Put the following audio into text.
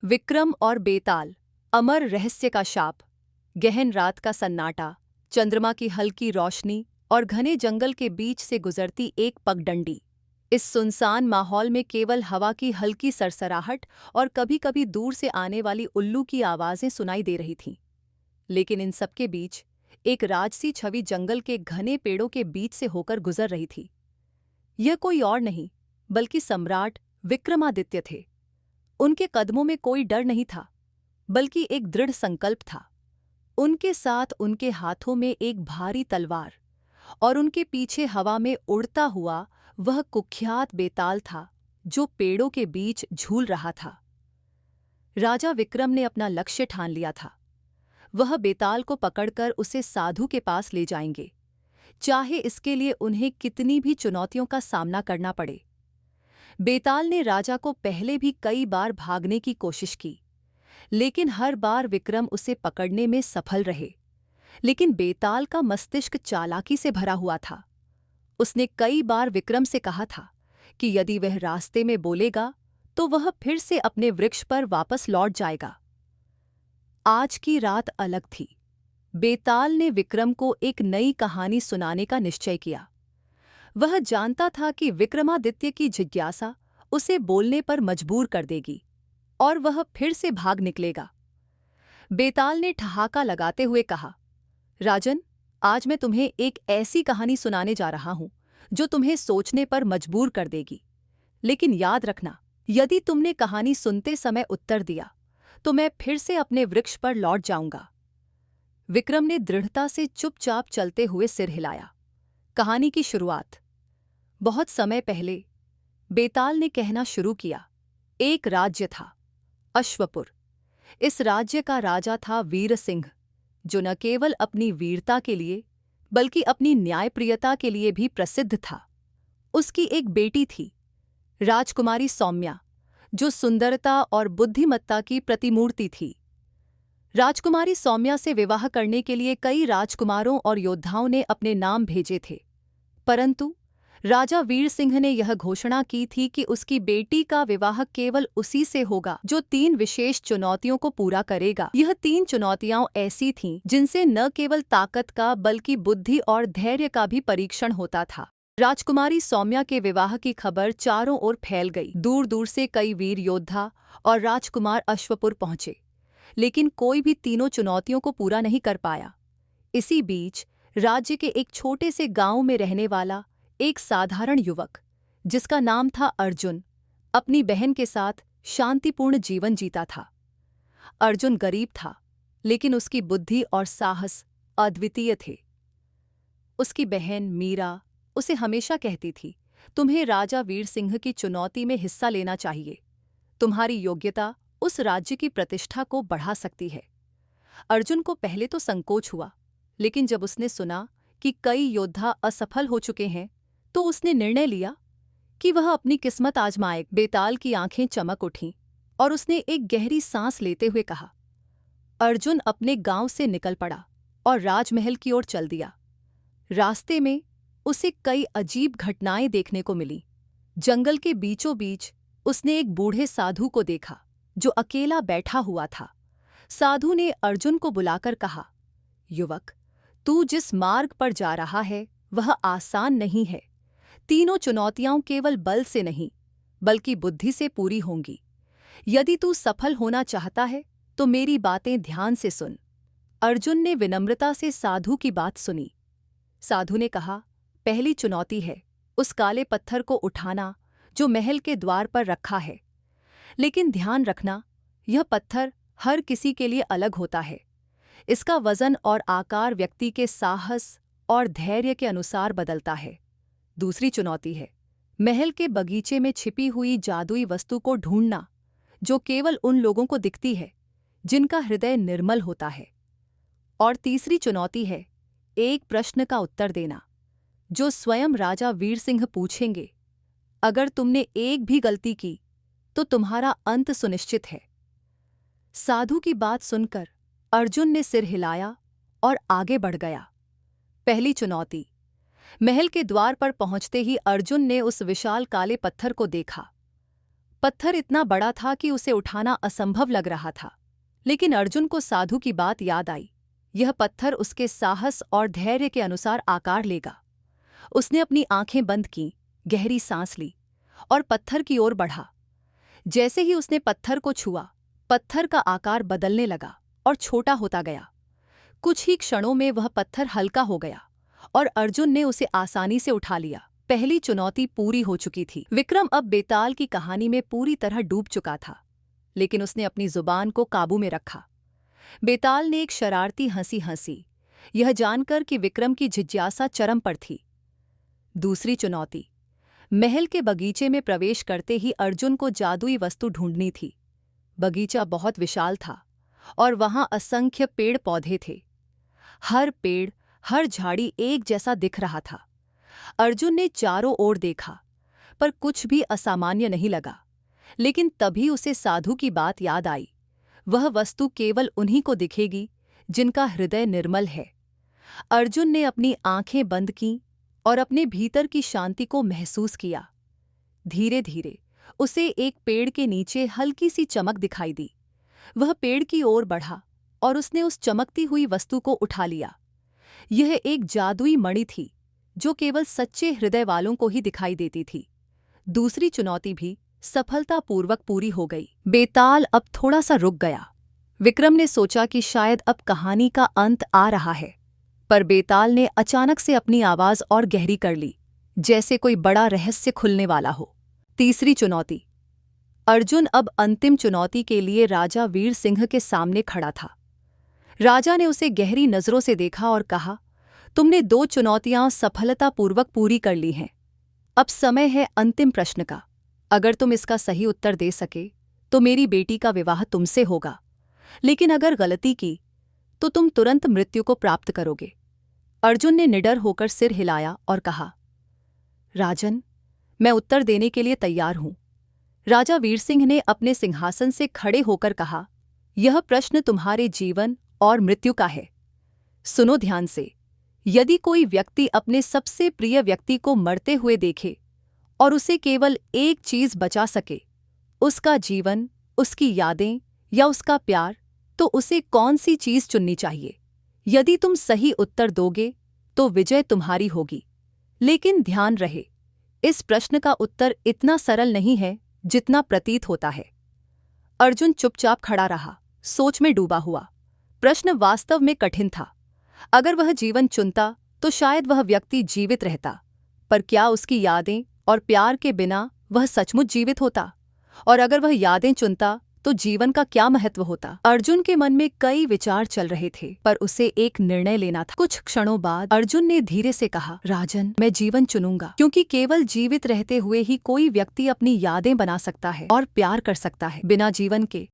विक्रम और बेताल, अमर रहस्य का शाप। गहन रात का सन्नाटा, चंद्रमा की हल्की रोशनी और घने जंगल के बीच से गुजरती एक पगडंडी। इस सुनसान माहौल में केवल हवा की हल्की सरसराहट और कभी-कभी दूर से आने वाली उल्लू की आवाजें सुनाई दे रही थीं। लेकिन इन सबके बीच एक राजसी छवि जंगल के घने पेड़ों के बीच से होकर गुजर रही थी। यह कोई और नहीं, बल्कि सम्राट विक्रमादित्य थे। उनके कदमों में कोई डर नहीं था, बल्कि एक दृढ़ संकल्प था। उनके साथ उनके हाथों में एक भारी तलवार, और उनके पीछे हवा में उड़ता हुआ वह कुख्यात बेताल था जो पेड़ों के बीच झूल रहा था। राजा विक्रम ने अपना लक्ष्य ठान लिया था। वह बेताल को पकड़कर उसे साधु के पास ले जाएंगे, चाहे इसके लिए उन्हें कितनी भी चुनौतियों का सामना करना पड़े। बेताल ने राजा को पहले भी कई बार भागने की कोशिश की, लेकिन हर बार विक्रम उसे पकड़ने में सफल रहे। लेकिन बेताल का मस्तिष्क चालाकी से भरा हुआ था। उसने कई बार विक्रम से कहा था कि यदि वह रास्ते में बोलेगा तो वह फिर से अपने वृक्ष पर वापस लौट जाएगा। आज की रात अलग थी। बेताल ने विक्रम को एक नई कहानी सुनाने का निश्चय किया। वह जानता था कि विक्रमादित्य की जिज्ञासा उसे बोलने पर मजबूर कर देगी और वह फिर से भाग निकलेगा। बेताल ने ठहाका लगाते हुए कहा, राजन, आज मैं तुम्हें एक ऐसी कहानी सुनाने जा रहा हूं जो तुम्हें सोचने पर मजबूर कर देगी। लेकिन याद रखना, यदि तुमने कहानी सुनते समय उत्तर दिया तो मैं फिर से अपने वृक्ष पर लौट जाऊंगा। विक्रम ने दृढ़ता से चुपचाप चलते हुए सिर हिलाया। कहानी की शुरुआत। बहुत समय पहले बेताल ने कहना शुरू किया, एक राज्य था, अश्वपुर। इस राज्य का राजा था वीर सिंह, जो न केवल अपनी वीरता के लिए बल्कि अपनी न्यायप्रियता के लिए भी प्रसिद्ध था। उसकी एक बेटी थी, राजकुमारी सौम्या, जो सुंदरता और बुद्धिमत्ता की प्रतिमूर्ति थी। राजकुमारी सौम्या से विवाह करने के लिए कई राजकुमारों और योद्धाओं ने अपने नाम भेजे थे, परंतु राजा वीर सिंह ने यह घोषणा की थी कि उसकी बेटी का विवाह केवल उसी से होगा जो 3 विशेष चुनौतियों को पूरा करेगा। यह 3 चुनौतियां ऐसी थीं जिनसे न केवल ताकत का बल्कि बुद्धि और धैर्य का भी परीक्षण होता था। राजकुमारी सौम्या के विवाह की खबर चारों ओर फैल गई। दूर दूर से कई वीर योद्धा और राजकुमार अश्वपुर पहुंचे, लेकिन कोई भी तीनों चुनौतियों को पूरा नहीं कर पाया। इसी बीच राज्य के एक छोटे से गांव में रहने वाला एक साधारण युवक, जिसका नाम था अर्जुन, अपनी बहन के साथ शांतिपूर्ण जीवन जीता था। अर्जुन गरीब था, लेकिन उसकी बुद्धि और साहस अद्वितीय थे। उसकी बहन मीरा उसे हमेशा कहती थी, तुम्हें राजा वीर सिंह की चुनौती में हिस्सा लेना चाहिए। तुम्हारी योग्यता उस राज्य की प्रतिष्ठा को बढ़ा सकती है। अर्जुन को पहले तो संकोच हुआ, लेकिन जब उसने सुना कि कई योद्धा असफल हो चुके हैं, तो उसने निर्णय लिया कि वह अपनी किस्मत आजमाए। बेताल की आंखें चमक उठीं और उसने एक गहरी सांस लेते हुए कहा। अर्जुन अपने गांव से निकल पड़ा और राजमहल की ओर चल दिया। रास्ते में उसे कई अजीब घटनाएं देखने को मिली। जंगल के बीचों बीच उसने एक बूढ़े साधु को देखा जो अकेला बैठा हुआ था। साधु ने अर्जुन को बुलाकर कहा, युवक, तू जिस मार्ग पर जा रहा है वह आसान नहीं है। तीनों चुनौतियां केवल बल से नहीं, बल्कि बुद्धि से पूरी होंगी। यदि तू सफल होना चाहता है तो मेरी बातें ध्यान से सुन। अर्जुन ने विनम्रता से साधु की बात सुनी। साधु ने कहा, पहली चुनौती है उस काले पत्थर को उठाना जो महल के द्वार पर रखा है। लेकिन ध्यान रखना, यह पत्थर हर किसी के लिए अलग होता है। इसका वजन और आकार व्यक्ति के साहस और धैर्य के अनुसार बदलता है। दूसरी चुनौती है महल के बगीचे में छिपी हुई जादुई वस्तु को ढूंढना, जो केवल उन लोगों को दिखती है जिनका हृदय निर्मल होता है। और तीसरी चुनौती है एक प्रश्न का उत्तर देना, जो स्वयं राजा वीर सिंह पूछेंगे। अगर तुमने एक भी गलती की तो तुम्हारा अंत सुनिश्चित है। साधु की बात सुनकर अर्जुन ने सिर हिलाया और आगे बढ़ गया। पहली चुनौती। महल के द्वार पर पहुंचते ही अर्जुन ने उस विशाल काले पत्थर को देखा। पत्थर इतना बड़ा था कि उसे उठाना असंभव लग रहा था। लेकिन अर्जुन को साधु की बात याद आई। यह पत्थर उसके साहस और धैर्य के अनुसार आकार लेगा। उसने अपनी आंखें बंद की, गहरी सांस ली और पत्थर की ओर बढ़ा। जैसे ही उसने पत्थर को छुआ, पत्थर का आकार बदलने लगा और छोटा होता गया। कुछ ही क्षणों में वह पत्थर हल्का हो गया और अर्जुन ने उसे आसानी से उठा लिया। पहली चुनौती पूरी हो चुकी थी। विक्रम अब बेताल की कहानी में पूरी तरह डूब चुका था, लेकिन उसने अपनी जुबान को काबू में रखा। बेताल ने एक शरारती हंसी हंसी, यह जानकर कि विक्रम की जिज्ञासा चरम पर थी। दूसरी चुनौती, महल के बगीचे में प्रवेश करते ही अर्जुन को जादुई वस्तु ढूंढनी थी। बगीचा बहुत विशाल था और वहां असंख्य पेड़ पौधे थे। हर पेड़, हर झाड़ी एक जैसा दिख रहा था। अर्जुन ने चारों ओर देखा, पर कुछ भी असामान्य नहीं लगा। लेकिन तभी उसे साधु की बात याद आई। वह वस्तु केवल उन्हीं को दिखेगी जिनका हृदय निर्मल है। अर्जुन ने अपनी आंखें बंद कीं और अपने भीतर की शांति को महसूस किया। धीरे धीरे उसे एक पेड़ के नीचे हल्की सी चमक दिखाई दी। वह पेड़ की ओर बढ़ा और उसने उस चमकती हुई वस्तु को उठा लिया। यह एक जादुई मणि थी जो केवल सच्चे हृदय वालों को ही दिखाई देती थी। दूसरी चुनौती भी सफलतापूर्वक पूरी हो गई। बेताल अब थोड़ा सा रुक गया। विक्रम ने सोचा कि शायद अब कहानी का अंत आ रहा है, पर बेताल ने अचानक से अपनी आवाज और गहरी कर ली, जैसे कोई बड़ा रहस्य खुलने वाला हो। तीसरी चुनौती। अर्जुन अब अंतिम चुनौती के लिए राजा वीर सिंह के सामने खड़ा था। राजा ने उसे गहरी नजरों से देखा और कहा, तुमने 2 चुनौतियां सफलतापूर्वक पूरी कर ली हैं। अब समय है अंतिम प्रश्न का। अगर तुम इसका सही उत्तर दे सके तो मेरी बेटी का विवाह तुमसे होगा, लेकिन अगर गलती की तो तुम तुरंत मृत्यु को प्राप्त करोगे। अर्जुन ने निडर होकर सिर हिलाया और कहा, राजन, मैं उत्तर देने के लिए तैयार हूं। राजा वीर सिंह ने अपने सिंहासन से खड़े होकर कहा, यह प्रश्न तुम्हारे जीवन और मृत्यु का है। सुनो ध्यान से। यदि कोई व्यक्ति अपने सबसे प्रिय व्यक्ति को मरते हुए देखे और उसे केवल एक चीज बचा सके, उसका जीवन, उसकी यादें या उसका प्यार, तो उसे कौन सी चीज चुननी चाहिए? यदि तुम सही उत्तर दोगे तो विजय तुम्हारी होगी। लेकिन ध्यान रहे, इस प्रश्न का उत्तर इतना सरल नहीं है जितना प्रतीत होता है। अर्जुन चुपचाप खड़ा रहा, सोच में डूबा हुआ। प्रश्न वास्तव में कठिन था। अगर वह जीवन चुनता तो शायद वह व्यक्ति जीवित रहता, पर क्या उसकी यादें और प्यार के बिना वह सचमुच जीवित होता? और अगर वह यादें चुनता तो जीवन का क्या महत्व होता? अर्जुन के मन में कई विचार चल रहे थे, पर उसे एक निर्णय लेना था। कुछ क्षणों बाद अर्जुन ने धीरे से कहा, राजन, मैं जीवन चुनूंगा, क्योंकि केवल जीवित रहते हुए ही कोई व्यक्ति अपनी यादें बना सकता है और प्यार कर सकता है। बिना जीवन के